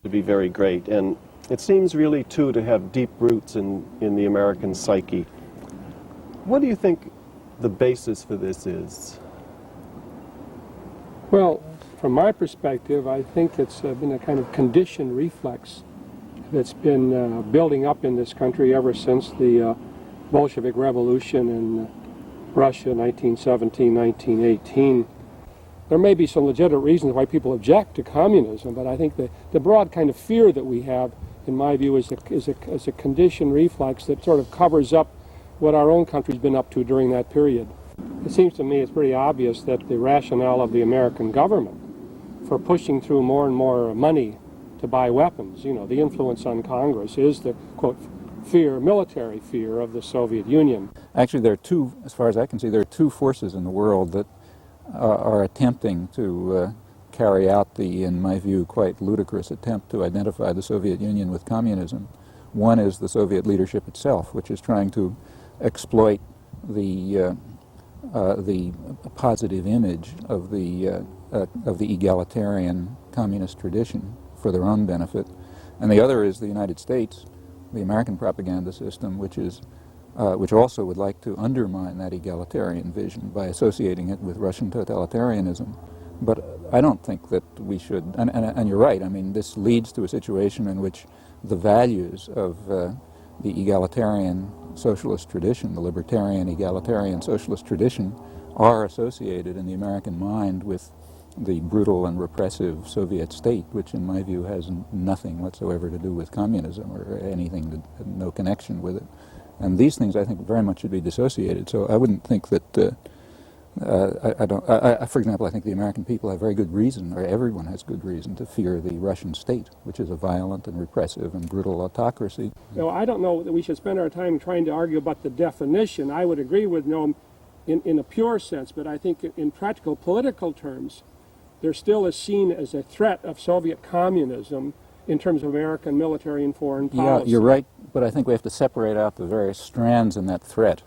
to be very great, and it seems really, too, to have deep roots in the American psyche. What do you think the basis for this is? Well, from my perspective, I think it's been a kind of conditioned reflex that's been building up in this country ever since the Bolshevik Revolution in Russia, 1917, 1918. There may be some legitimate reasons why people object to communism, but I think the broad kind of fear that we have, in my view, is a conditioned reflex that sort of covers up what our own country's been up to during that period. It seems to me it's pretty obvious that the rationale of the American government for pushing through more and more money to buy weapons, you know, the influence on Congress, is the, quote, fear, military fear of the Soviet Union. Actually, there are two, as far as I can see, there are two forces in the world that are attempting to carry out the, in my view, quite ludicrous attempt to identify the Soviet Union with communism. One is the Soviet leadership itself, which is trying to exploit the positive image of the egalitarian communist tradition for their own benefit, and the other is the United States, the American propaganda system, which also would like to undermine that egalitarian vision by associating it with Russian totalitarianism. But I don't think that we should, and you're right, I mean, this leads to a situation in which the values of the egalitarian socialist tradition, the libertarian egalitarian socialist tradition, are associated in the American mind with the brutal and repressive Soviet state, which in my view has nothing whatsoever to do with communism or anything, no connection with it. And these things, I think, very much should be dissociated. So I wouldn't think that, for example, I think the American people have very good reason, or everyone has good reason, to fear the Russian state, which is a violent and repressive and brutal autocracy. No, I don't know that we should spend our time trying to argue about the definition. I would agree with Noam in a pure sense, but I think in practical political terms, there still is seen as a threat of Soviet communism in terms of American military and foreign policy. Yeah, you're right, but I think we have to separate out the various strands in that threat.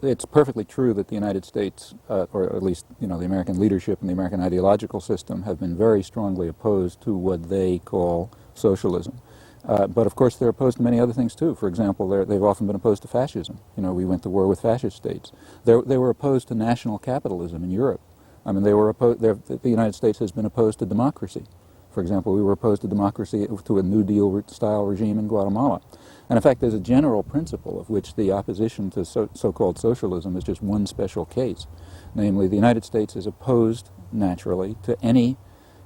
It's perfectly true that the United States, or at least, you know, the American leadership and the American ideological system have been very strongly opposed to what they call socialism. But of course they're opposed to many other things too. For example, they've often been opposed to fascism. You know, we went to war with fascist states. They were opposed to national capitalism in Europe. I mean, the United States has been opposed to democracy. For example, we were opposed to democracy, to a New Deal-style regime in Guatemala. And in fact, there's a general principle of which the opposition to so-called socialism is just one special case. Namely, the United States is opposed, naturally, to any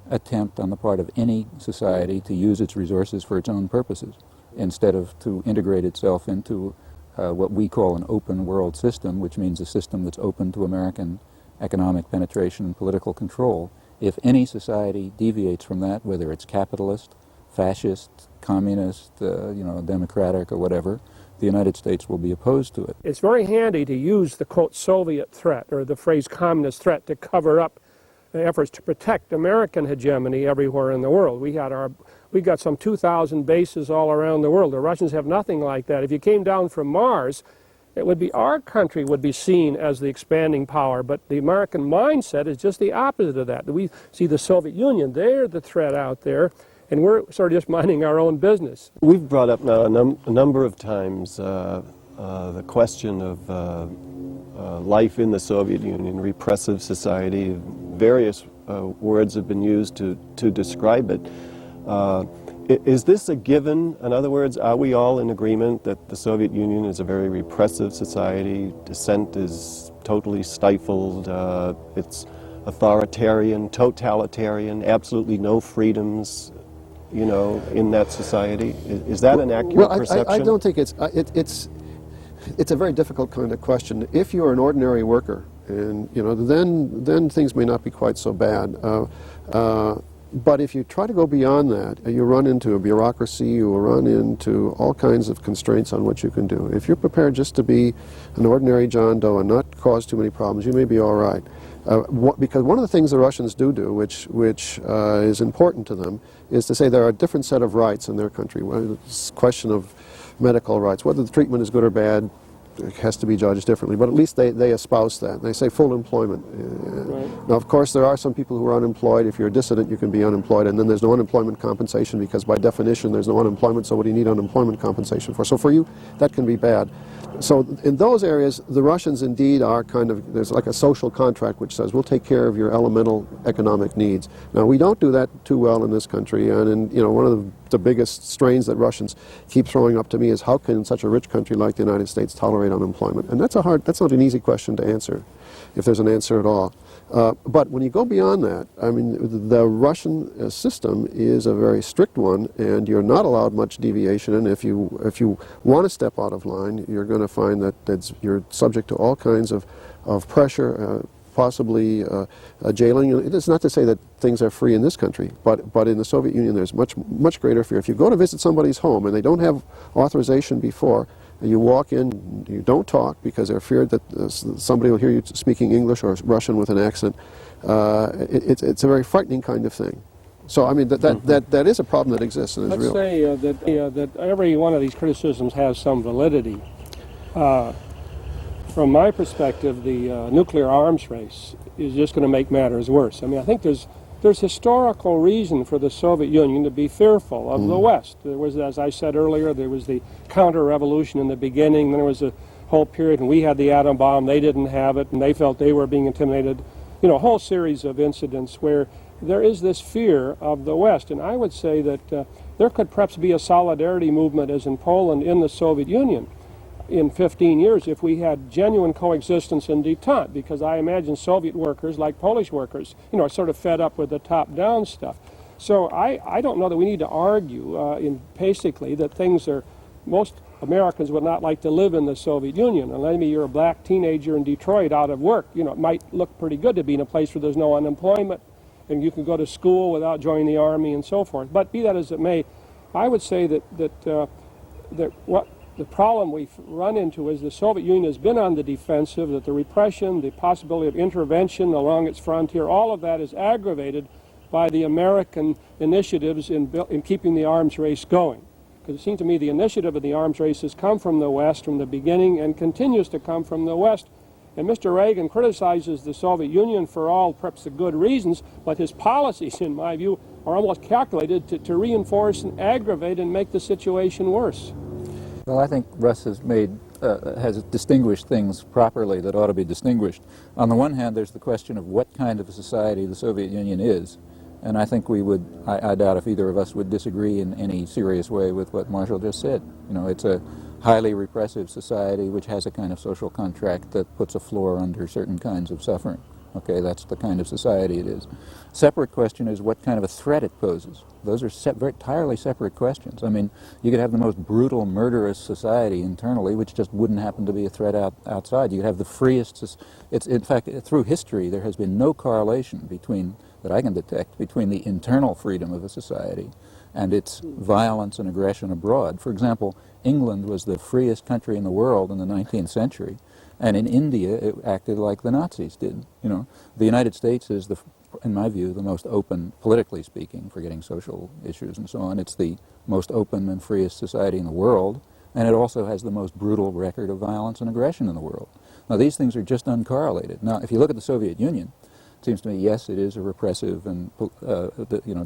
attempt on the part of any society to use its resources for its own purposes, instead of to integrate itself into what we call an open world system, which means a system that's open to American economic penetration and political control. If any society deviates from that, whether it's capitalist, fascist, communist, democratic or whatever, the United States will be opposed to it. It's very handy to use the, quote, Soviet threat or the phrase communist threat to cover up efforts to protect American hegemony everywhere in the world. We got some 2,000 bases all around the world. The Russians have nothing like that. If you came down from Mars, it would be our country would be seen as the expanding power, but the American mindset is just the opposite of that. We see the Soviet Union, they're the threat out there, and we're sort of just minding our own business. We've brought up now a number of times the question of life in the Soviet Union, repressive society. Various words have been used to describe it. Is this a given? In other words, are we all in agreement that the Soviet Union is a very repressive society? Dissent is totally stifled. It's authoritarian, totalitarian, absolutely no freedoms, you know, in that society. Is that an accurate perception? I don't think it's a very difficult kind of question. If you're an ordinary worker, and you know, then things may not be quite so bad. But if you try to go beyond that, you run into a bureaucracy, you will run into all kinds of constraints on what you can do. If you're prepared just to be an ordinary John Doe and not cause too many problems, you may be all right. Because one of the things the Russians do, which is important to them, is to say there are a different set of rights in their country. It's a question of medical rights. Whether the treatment is good or bad, has to be judged differently, but at least they espouse that. They say full employment. Right. Now, of course, there are some people who are unemployed. If you're a dissident, you can be unemployed, and then there's no unemployment compensation because by definition there's no unemployment, so what do you need unemployment compensation for? So for you, that can be bad. So in those areas, the Russians indeed are kind of, there's like a social contract which says we'll take care of your elemental economic needs. Now, we don't do that too well in this country, and one of the biggest strains that Russians keep throwing up to me is how can such a rich country like the United States tolerate unemployment? And that's not an easy question to answer, if there's an answer at all. But when you go beyond that, I mean, the Russian system is a very strict one, and you're not allowed much deviation. And if you want to step out of line, you're going to find that you're subject to all kinds of pressure, possibly jailing. It's not to say that things are free in this country, but in the Soviet Union there's much greater fear. If you go to visit somebody's home and they don't have authorization before, you walk in, you don't talk because they're feared that somebody will hear you speaking English or Russian with an accent. It's a very frightening kind of thing. So I mean that is a problem that exists and is real. Let's say that every one of these criticisms has some validity. From my perspective, the nuclear arms race is just going to make matters worse. I mean, I think there's historical reason for the Soviet Union to be fearful of the West. There was, as I said earlier, there was the counter-revolution in the beginning. Then there was a whole period when we had the atom bomb, they didn't have it, and they felt they were being intimidated. You know, a whole series of incidents where there is this fear of the West. And I would say that there could perhaps be a solidarity movement, as in Poland, in the Soviet Union in 15 years if we had genuine coexistence and detente, because I imagine Soviet workers, like Polish workers, are sort of fed up with the top-down stuff. So I don't know that we need to argue basically that things are, most Americans would not like to live in the Soviet Union. And maybe you're a black teenager in Detroit out of work, it might look pretty good to be in a place where there's no unemployment and you can go to school without joining the army and so forth. But be that as it may, I would say that what the problem we've run into is the Soviet Union has been on the defensive, that the repression, the possibility of intervention along its frontier, all of that is aggravated by the American initiatives in keeping the arms race going. Because it seems to me the initiative of the arms race has come from the West from the beginning and continues to come from the West. And Mr. Reagan criticizes the Soviet Union for all perhaps the good reasons, but his policies, in my view, are almost calculated to reinforce and aggravate and make the situation worse. Well, I think Russ has distinguished things properly that ought to be distinguished. On the one hand, there's the question of what kind of a society the Soviet Union is, and I think I doubt if either of us would disagree in any serious way with what Marshall just said. It's a highly repressive society which has a kind of social contract that puts a floor under certain kinds of suffering. Okay, that's the kind of society it is. Separate question is what kind of a threat it poses. Those are very entirely separate questions. I mean, you could have the most brutal, murderous society internally, which just wouldn't happen to be a threat outside. You could have the freest. In fact, through history, there has been no correlation that I can detect between the internal freedom of a society and its violence and aggression abroad. For example, England was the freest country in the world in the 19th century. And in India, it acted like the Nazis did. The United States is, in my view, the most open, politically speaking, forgetting social issues and so on. It's the most open and freest society in the world, and it also has the most brutal record of violence and aggression in the world. Now, these things are just uncorrelated. Now, if you look at the Soviet Union, it seems to me, yes, it is a repressive, and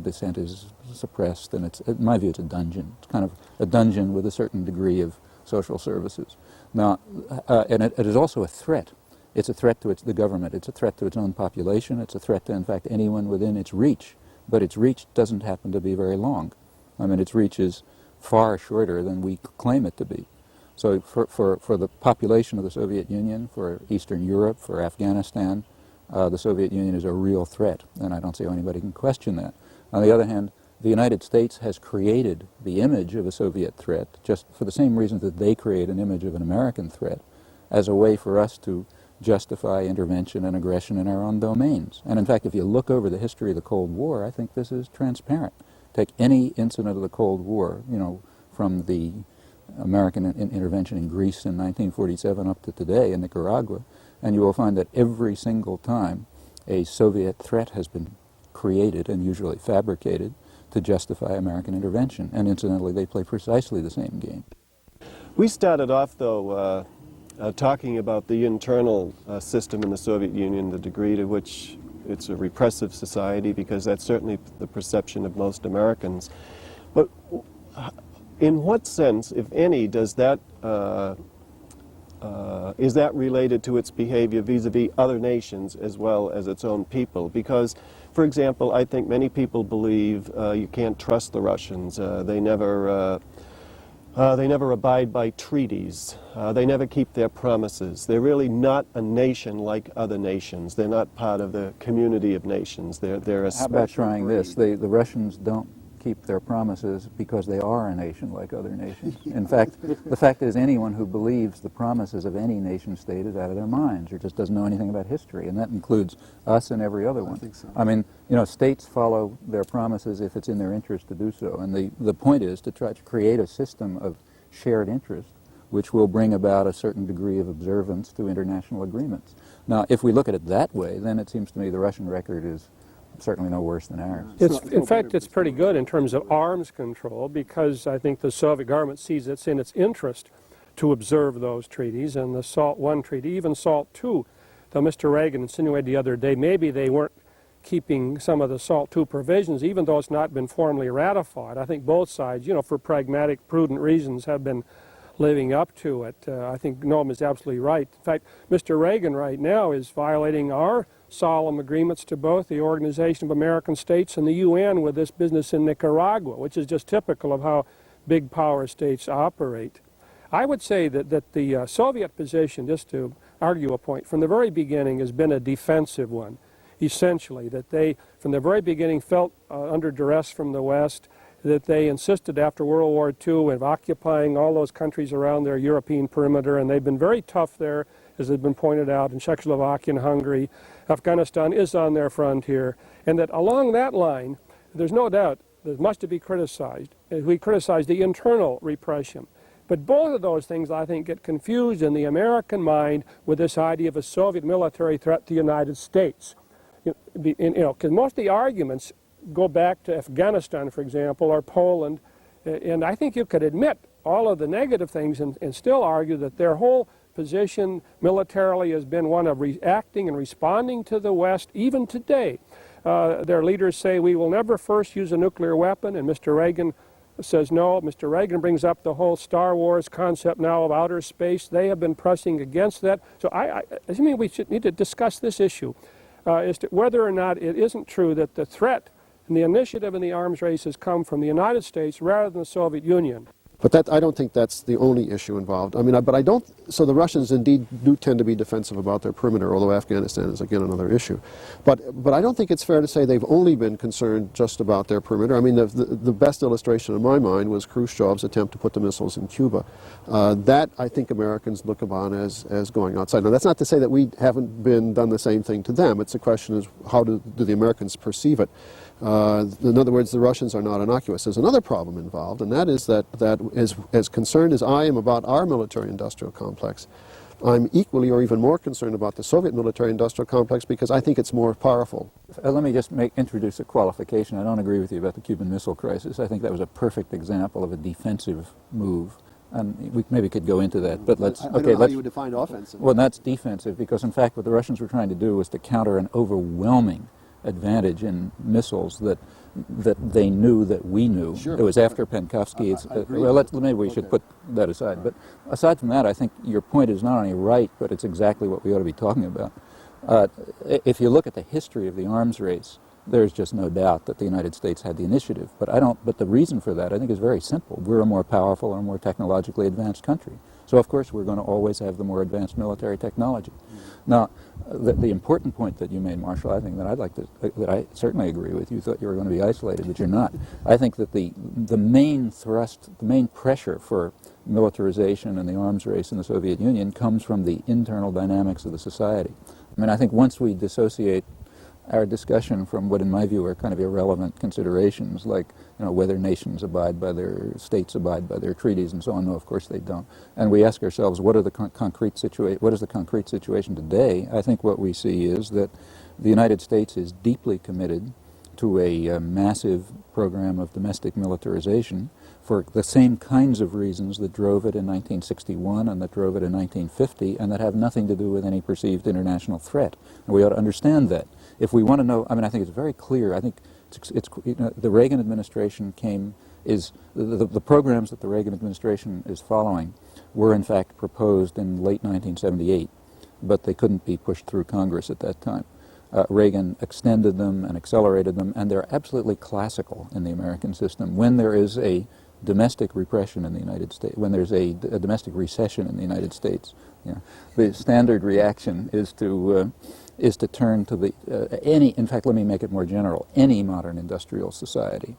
dissent is suppressed, and in my view, it's a dungeon. It's kind of a dungeon with a certain degree of social services. Now, and it is also a threat. It's a threat to the government. It's a threat to its own population. It's a threat to, in fact, anyone within its reach. But its reach doesn't happen to be very long. I mean, its reach is far shorter than we claim it to be. So for the population of the Soviet Union, for Eastern Europe, for Afghanistan, the Soviet Union is a real threat, and I don't see how anybody can question that. On the other hand, the United States has created the image of a Soviet threat just for the same reason that they create an image of an American threat as a way for us to justify intervention and aggression in our own domains. And in fact, if you look over the history of the Cold War, I think this is transparent. Take any incident of the Cold War, from the American intervention in Greece in 1947 up to today in Nicaragua, and you will find that every single time a Soviet threat has been created and usually fabricated to justify American intervention. And incidentally, they play precisely the same game. We started off, though, talking about the internal system in the Soviet Union, the degree to which it's a repressive society, because that's certainly the perception of most Americans. But in what sense, if any, does that is that related to its behavior vis-a-vis other nations as well as its own people? Because, for example, I think many people believe you can't trust the Russians. They never abide by treaties. They never keep their promises. They're really not a nation like other nations. They're not part of the community of nations. They're a How about special trying breed. this? The Russians don't keep their promises because they are a nation like other nations. In fact, the fact is anyone who believes the promises of any nation state is out of their minds or just doesn't know anything about history, and that includes us and every other one. I think so. I mean, you know, states follow their promises if it's in their interest to do so, and the point is to try to create a system of shared interest which will bring about a certain degree of observance to international agreements. Now, if we look at it that way, then it seems to me the Russian record is certainly no worse than ours. In fact, it's pretty good in terms of arms control, because I think the Soviet government sees it's in its interest to observe those treaties, and the SALT I treaty, even SALT II, though Mr. Reagan insinuated the other day maybe they weren't keeping some of the SALT II provisions, even though it's not been formally ratified. I think both sides, you know, for pragmatic, prudent reasons, have been living up to it. I think Noam is absolutely right. In fact, Mr. Reagan right now is violating our solemn agreements to both the Organization of American States and the UN with this business in Nicaragua, which is just typical of how big power states operate. I would say that the Soviet position, just to argue a point, from the very beginning has been a defensive one, essentially, that they, from the very beginning, felt under duress from the West, that they insisted after World War II of occupying all those countries around their European perimeter, and they've been very tough there, as has been pointed out, in Czechoslovakia and Hungary. Afghanistan is on their frontier, and that along that line, there's no doubt there's much to be criticized. We criticize the internal repression. But both of those things, I think, get confused in the American mind with this idea of a Soviet military threat to the United States. Because most of the arguments go back to Afghanistan, for example, or Poland, and I think you could admit all of the negative things and still argue that their whole position militarily has been one of reacting and responding to the West, even today. Their leaders say we will never first use a nuclear weapon, and Mr. Reagan says no. Mr. Reagan brings up the whole Star Wars concept now of outer space. They have been pressing against that. So I mean we should need to discuss this issue as to whether or not it isn't true that the threat and the initiative in the arms race has come from the United States rather than the Soviet Union. But I don't think that's the only issue involved. I mean, but I don't, so the Russians indeed do tend to be defensive about their perimeter, although Afghanistan is again another issue. But I don't think it's fair to say they've only been concerned just about their perimeter. I mean, the best illustration in my mind was Khrushchev's attempt to put the missiles in Cuba. That, I think, Americans look upon as going outside. Now, that's not to say that we haven't done the same thing to them. It's a question of how do the Americans perceive it. In other words, the Russians are not innocuous. There's another problem involved, and that is that as concerned as I am about our military-industrial complex, I'm equally or even more concerned about the Soviet military-industrial complex because I think it's more powerful. Let me just introduce a qualification. I don't agree with you about the Cuban Missile Crisis. I think that was a perfect example of a defensive move. And we maybe could go into that, but let's... I don't know how you would define offensive. Well, that's defensive because, in fact, what the Russians were trying to do was to counter an overwhelming advantage in missiles that they knew that we knew. Sure. It was after Penkovsky. Well, maybe we should put that aside. But aside from that, I think your point is not only right, but it's exactly what we ought to be talking about. If you look at the history of the arms race, there's just no doubt that the United States had the initiative. But the reason for that, I think, is very simple. We're a more powerful or more technologically advanced country. So, of course, we're going to always have the more advanced military technology. Now, the important point that you made, Marshall, I think that I certainly agree with. You thought you were going to be isolated, but you're not. I think that the main thrust, the main pressure for militarization and the arms race in the Soviet Union comes from the internal dynamics of the society. I mean, I think once we dissociate our discussion from what, in my view, are kind of irrelevant considerations, like whether nations abide by their states abide by their treaties and so on. No, of course they don't. And we ask ourselves, what is the concrete situation today? I think what we see is that the United States is deeply committed to a massive program of domestic militarization for the same kinds of reasons that drove it in 1961 and that drove it in 1950, and that have nothing to do with any perceived international threat. And we ought to understand that. If we want to know, I mean, I think it's very clear. I think it's you know, the Reagan administration the programs that the Reagan administration is following were in fact proposed in late 1978, but they couldn't be pushed through Congress at that time. Reagan extended them and accelerated them, and they're absolutely classical in the American system. When there is a domestic repression in the United States, when there's a domestic recession in the United States, you know, the standard reaction is to turn to the in fact, let me make it more general. Any modern industrial society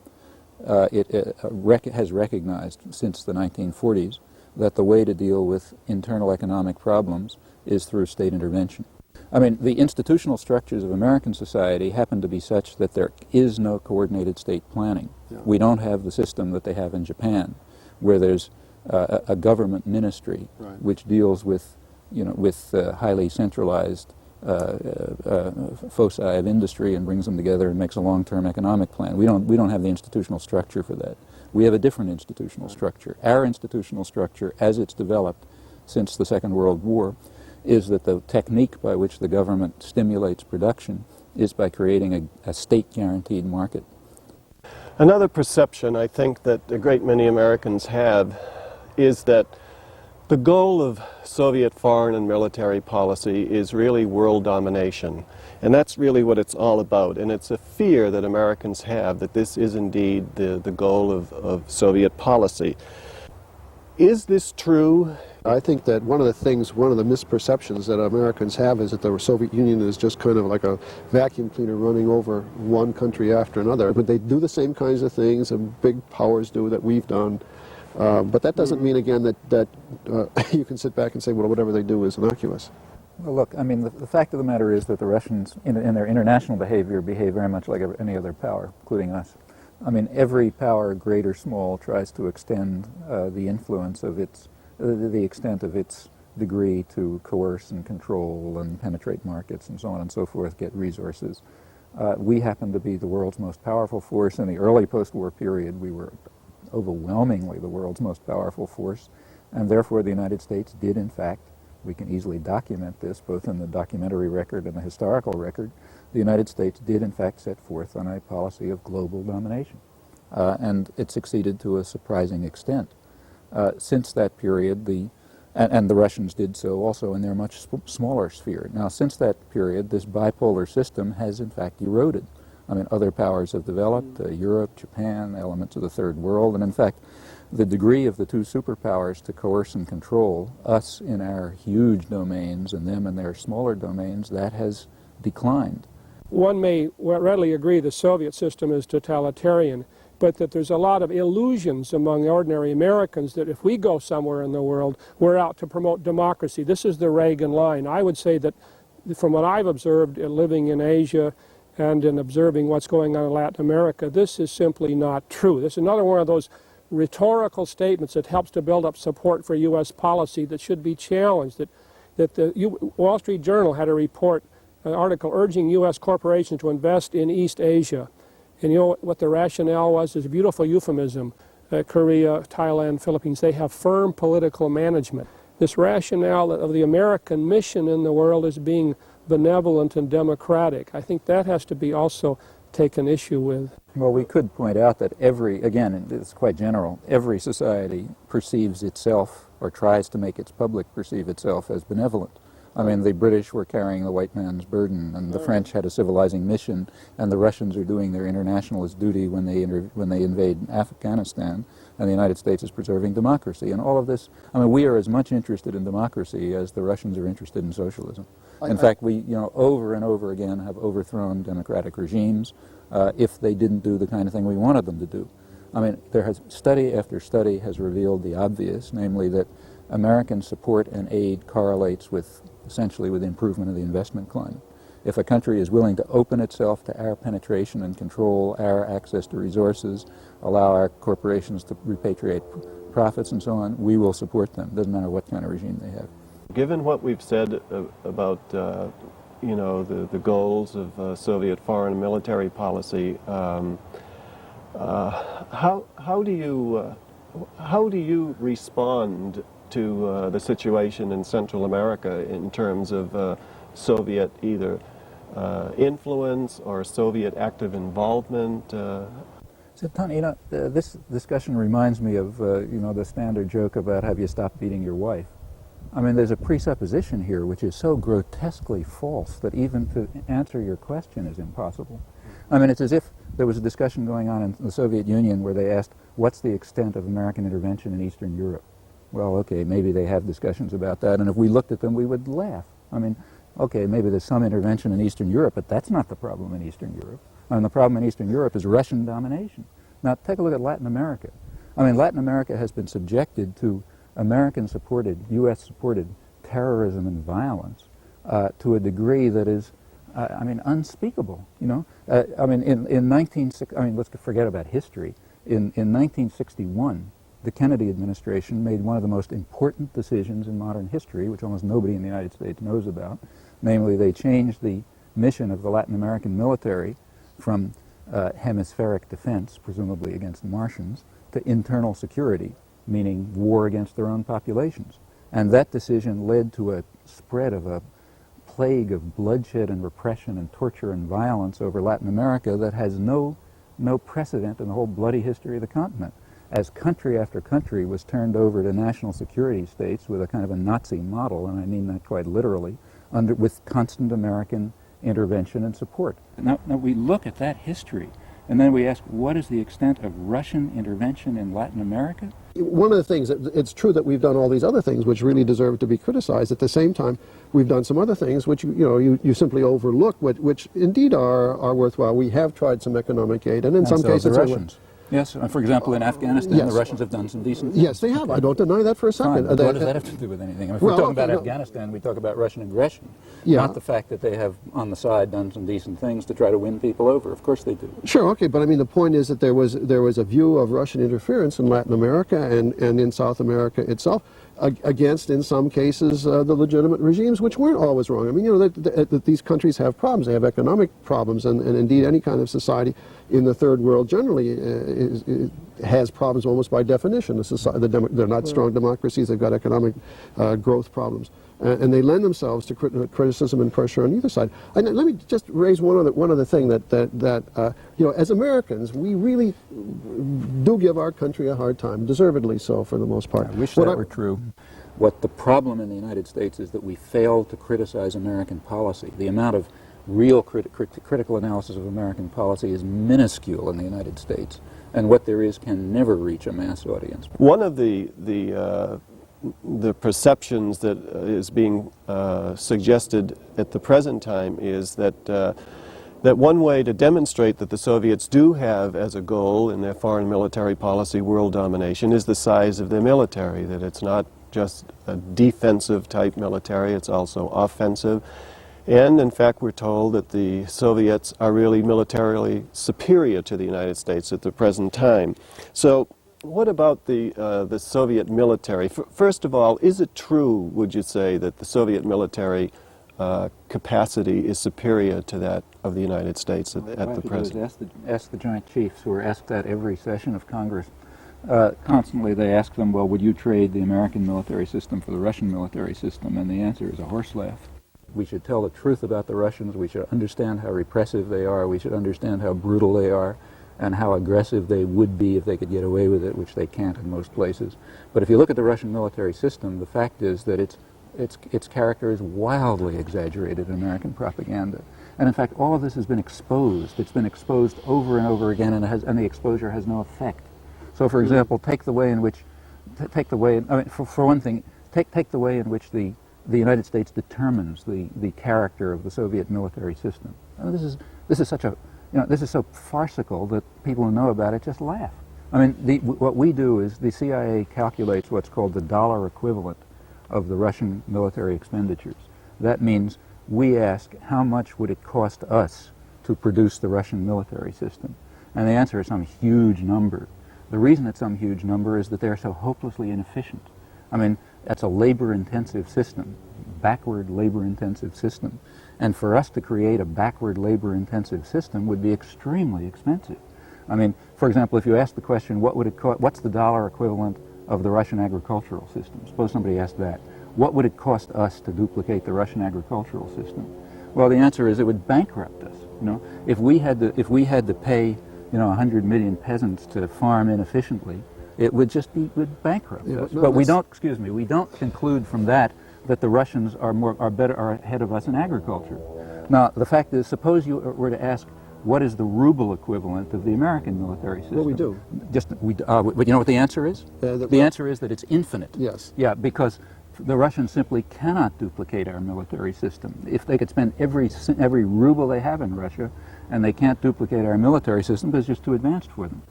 has recognized since the 1940s that the way to deal with internal economic problems is through state intervention. I mean, the institutional structures of American society happen to be such that there is no coordinated state planning. Yeah. We don't have the system that they have in Japan, where there's a government ministry, right, which deals with, you know, with highly centralized foci of industry and brings them together and makes a long-term economic plan. We don't have the institutional structure for that. We have a different institutional structure. Our institutional structure, as it's developed since the Second World War, is that the technique by which the government stimulates production is by creating a state-guaranteed market. Another perception I think that a great many Americans have is that the goal of Soviet foreign and military policy is really world domination. And that's really what it's all about. And it's a fear that Americans have that this is indeed the goal of Soviet policy. Is this true? I think that one of the misperceptions that Americans have is that the Soviet Union is just kind of like a vacuum cleaner running over one country after another. But they do the same kinds of things that big powers do that we've done. But that doesn't mean, again, that you can sit back and say, well, whatever they do is innocuous. Well, look, I mean, the fact of the matter is that the Russians, in their international behavior, behave very much like any other power, including us. I mean, every power, great or small, tries to extend the influence of the extent of its degree to coerce and control and penetrate markets and so on and so forth, get resources. We happen to be the world's most powerful force. In the early post-war period, we were overwhelmingly the world's most powerful force, and therefore the United States did, in fact, we can easily document this both in the documentary record and the historical record, the United States did, in fact, set forth on a policy of global domination. And it succeeded to a surprising extent. Since that period, and the Russians did so also in their much smaller sphere. Now, since that period, this bipolar system has, in fact, eroded. I mean, other powers have developed, Europe, Japan, elements of the Third World, and in fact, the degree of the two superpowers to coerce and control us in our huge domains and them in their smaller domains, that has declined. One may readily agree the Soviet system is totalitarian, but that there's a lot of illusions among ordinary Americans that if we go somewhere in the world, we're out to promote democracy. This is the Reagan line. I would say that from what I've observed living in Asia and in observing what's going on in Latin America, this is simply not true. This is another one of those rhetorical statements that helps to build up support for U.S. policy that should be challenged. That the Wall Street Journal had a report, an article urging U.S. corporations to invest in East Asia. And you know what the rationale was? It's a beautiful euphemism. Korea, Thailand, Philippines, they have firm political management. This rationale of the American mission in the world as being benevolent and democratic, I think that has to be also taken issue with. Well, we could point out that again, it's quite general, every society perceives itself or tries to make its public perceive itself as benevolent. I mean, the British were carrying the white man's burden, and the French had a civilizing mission, and the Russians are doing their internationalist duty when they invade Afghanistan, and the United States is preserving democracy. And all of this, I mean, we are as much interested in democracy as the Russians are interested in socialism. In fact, we, over and over again have overthrown democratic regimes if they didn't do the kind of thing we wanted them to do. I mean, study after study has revealed the obvious, namely that American support and aid correlates essentially with the improvement of the investment climate. If a country is willing to open itself to our penetration and control, our access to resources, allow our corporations to repatriate profits and so on, we will support them. Doesn't matter what kind of regime they have. Given what we've said about you know, the goals of Soviet foreign and military policy. How do you respond to the situation in Central America in terms of Soviet either influence or Soviet active involvement? So, Tony, you know, this discussion reminds me of, you know, the standard joke about have you stopped beating your wife? I mean, there's a presupposition here which is so grotesquely false that even to answer your question is impossible. I mean, it's as if there was a discussion going on in the Soviet Union where they asked, what's the extent of American intervention in Eastern Europe? Well, okay, maybe they have discussions about that, and if we looked at them, we would laugh. I mean, okay, maybe there's some intervention in Eastern Europe, but that's not the problem in Eastern Europe. I mean, the problem in Eastern Europe is Russian domination. Now, take a look at Latin America. I mean, Latin America has been subjected to American-supported, U.S.-supported terrorism and violence to a degree that is, I mean, unspeakable. You know, I mean, let's forget about history. In 1961, the Kennedy administration made one of the most important decisions in modern history, which almost nobody in the United States knows about. Namely, they changed the mission of the Latin American military from hemispheric defense, presumably against Martians, to internal security, meaning war against their own populations. And that decision led to a spread of a plague of bloodshed and repression and torture and violence over Latin America that has no precedent in the whole bloody history of the continent. As country after country was turned over to national security states with a kind of a Nazi model, and I mean that quite literally, with constant American intervention and support. Now we look at that history, and then we ask, what is the extent of Russian intervention in Latin America? One of the things, it's true that we've done all these other things which really deserve to be criticized. At the same time, we've done some other things which you simply overlook, which indeed are worthwhile. We have tried some economic aid, and in some cases, the Russians. Yes, for example, in Afghanistan, yes. The Russians have done some decent things. Yes, they have. I don't deny that for a second. Fine, but what does that have to do with anything? I mean, if we're talking about Afghanistan, we talk about Russian aggression, not the fact that they have, on the side, done some decent things to try to win people over. Of course they do. Sure, okay, but I mean, the point is that there was a view of Russian interference in Latin America and in South America itself against, in some cases, the legitimate regimes, which weren't always wrong. I mean, you know, that these countries have problems. They have economic problems, and indeed any kind of society in the third world generally has problems almost by definition. They're not strong democracies. They've got economic growth problems, and they lend themselves to criticism and pressure on either side. And let me just raise one other thing that you know, as Americans, we really do give our country a hard time, deservedly so for the most part. I wish that were true. What the problem in the United States is that we fail to criticize American policy. The amount of real critical analysis of American policy is minuscule in the United States, and what there is can never reach a mass audience. One of the perceptions that is being suggested at the present time is that that one way to demonstrate that the Soviets do have as a goal in their foreign military policy world domination is the size of their military, that it's not just a defensive type military, it's also offensive. And in fact, we're told that the Soviets are really militarily superior to the United States at the present time. So what about the Soviet military? First of all, is it true, would you say, that the Soviet military capacity is superior to that of the United States at the present? Ask the Joint Chiefs, who are asked that every session of Congress. Constantly they ask them, well, would you trade the American military system for the Russian military system? And the answer is a horse laugh. We should tell the truth about the Russians. We should understand how repressive they are. We should understand how brutal they are and how aggressive they would be if they could get away with it, which they can't in most places. But if you look at the Russian military system, the fact is that its character is wildly exaggerated in American propaganda. And in fact, all of this has been exposed. It's been exposed over and over again, and the exposure has no effect. So, for example, take the way in which, for one thing, take the way in which the United States determines the character of the Soviet military system. And this is such a, this is so farcical that people who know about it just laugh. I mean, what we do is the CIA calculates what's called the dollar equivalent of the Russian military expenditures. That means we ask, how much would it cost us to produce the Russian military system? And the answer is some huge number. The reason it's some huge number is that they're so hopelessly inefficient. I mean, that's a labor-intensive system, backward labor-intensive system. And for us to create a backward labor-intensive system would be extremely expensive. I mean, for example, if you ask the question, what would it cost, what's the dollar equivalent of the Russian agricultural system? Suppose somebody asked that. What would it cost us to duplicate the Russian agricultural system? Well, the answer is it would bankrupt us. You know, if we had to pay, 100 million peasants to farm inefficiently, it would just would bankrupt us. No, but we don't conclude from that the Russians are ahead of us in agriculture. Now, the fact is, suppose you were to ask, what is the ruble equivalent of the American military system? Well, we do. But you know what the answer is? The answer is that it's infinite. Yes. Yeah, because the Russians simply cannot duplicate our military system. If they could spend every ruble they have in Russia, and they can't duplicate our military system because it's just too advanced for them.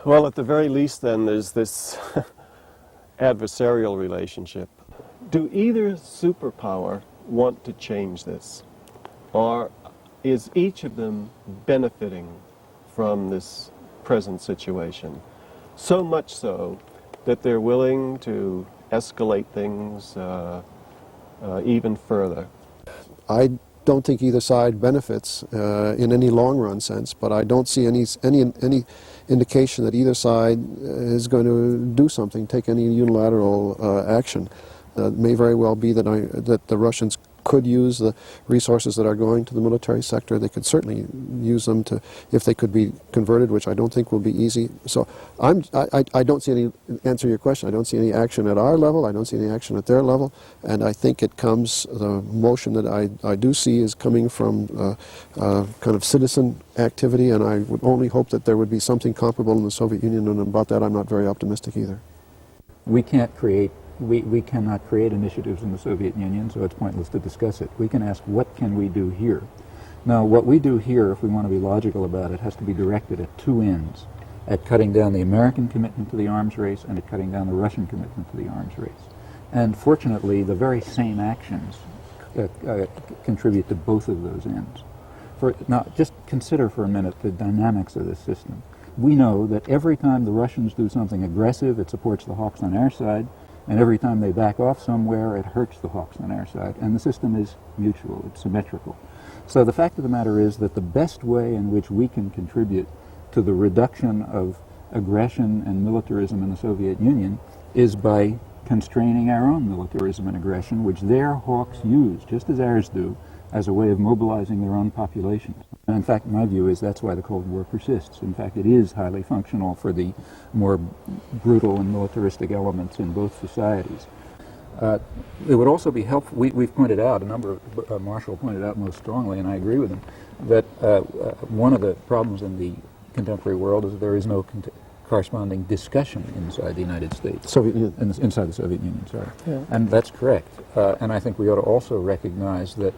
Well, at the very least, then, there's this adversarial relationship. Do either superpower want to change this? Or is each of them benefiting from this present situation? So much so that they're willing to escalate things even further. I don't think either side benefits in any long-run sense, but I don't see any indication that either side is going to do something, take any unilateral action. It may very well be that the Russians could use the resources that are going to the military sector. They could certainly use them to, if they could be converted, which I don't think will be easy. So I don't see any, answer your question, I don't see any action at our level, I don't see any action at their level, and I think it comes, the motion that I do see is coming from kind of citizen activity, and I would only hope that there would be something comparable in the Soviet Union, and about that I'm not very optimistic either. We cannot create initiatives in the Soviet Union, so it's pointless to discuss it. We can ask, what can we do here? Now, what we do here, if we want to be logical about it, has to be directed at two ends, at cutting down the American commitment to the arms race and at cutting down the Russian commitment to the arms race. And fortunately, the very same actions contribute to both of those ends. Now, just consider for a minute the dynamics of this system. We know that every time the Russians do something aggressive, it supports the hawks on our side, and every time they back off somewhere, it hurts the hawks on our side. And the system is mutual, it's symmetrical. So the fact of the matter is that the best way in which we can contribute to the reduction of aggression and militarism in the Soviet Union is by constraining our own militarism and aggression, which their hawks use, just as ours do, as a way of mobilizing their own populations. And in fact, my view is that's why the Cold War persists. In fact, it is highly functional for the more brutal and militaristic elements in both societies. It would also be helpful, we've pointed out, Marshall pointed out most strongly, and I agree with him, that one of the problems in the contemporary world is that there is no corresponding discussion inside the United States. Soviet Union. Inside the Soviet Union, sorry. Yeah. And that's correct. And I think we ought to also recognize that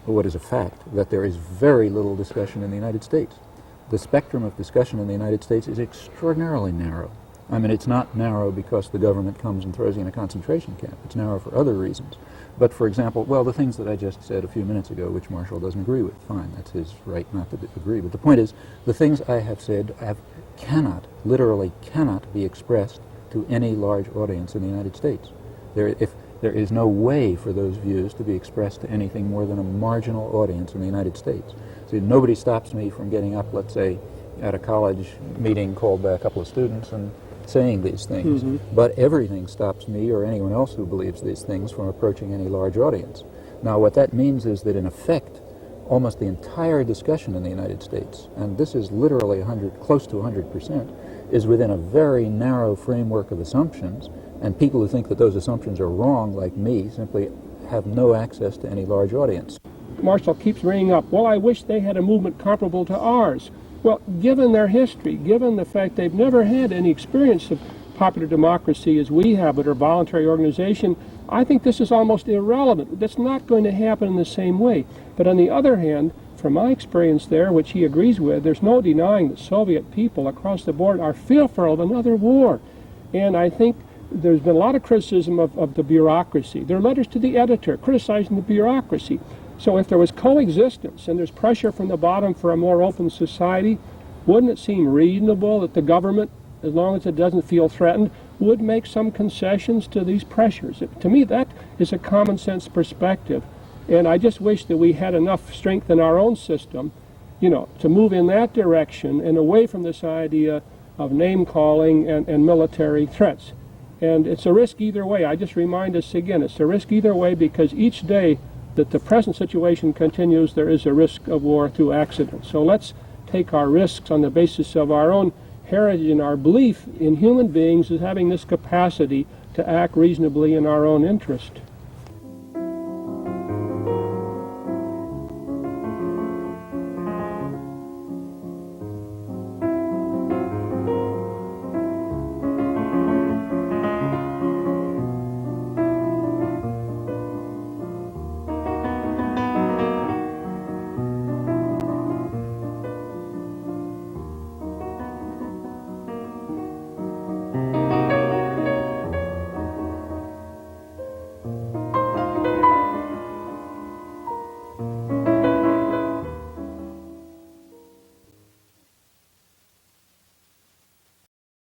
what is a fact, that there is very little discussion in the United States. The spectrum of discussion in the United States is extraordinarily narrow. I mean, it's not narrow because the government comes and throws you in a concentration camp. It's narrow for other reasons. But for example, well, the things that I just said a few minutes ago, which Marshall doesn't agree with, fine, that's his right not to agree. But the point is, the things I have said literally cannot be expressed to any large audience in the United States. There is no way for those views to be expressed to anything more than a marginal audience in the United States. See, nobody stops me from getting up, let's say, at a college meeting called by a couple of students and saying these things. Mm-hmm. But everything stops me or anyone else who believes these things from approaching any large audience. Now, what that means is that, in effect, almost the entire discussion in the United States, and this is literally close to 100%, is within a very narrow framework of assumptions, and people who think that those assumptions are wrong, like me, simply have no access to any large audience. Marshall keeps bringing up, well, I wish they had a movement comparable to ours. Well, given their history, given the fact they've never had any experience of popular democracy as we have at our voluntary organization, I think this is almost irrelevant. That's not going to happen in the same way. But on the other hand, from my experience there, which he agrees with, there's no denying that Soviet people across the board are fearful of another war. And I think there's been a lot of criticism of the bureaucracy. There are letters to the editor criticizing the bureaucracy. So if there was coexistence and there's pressure from the bottom for a more open society, wouldn't it seem reasonable that the government, as long as it doesn't feel threatened, would make some concessions to these pressures? To me, that is a common sense perspective. And I just wish that we had enough strength in our own system, you know, to move in that direction and away from this idea of name-calling and military threats. And it's a risk either way. I just remind us again, it's a risk either way, because each day that the present situation continues, there is a risk of war through accident. So let's take our risks on the basis of our own heritage and our belief in human beings as having this capacity to act reasonably in our own interest.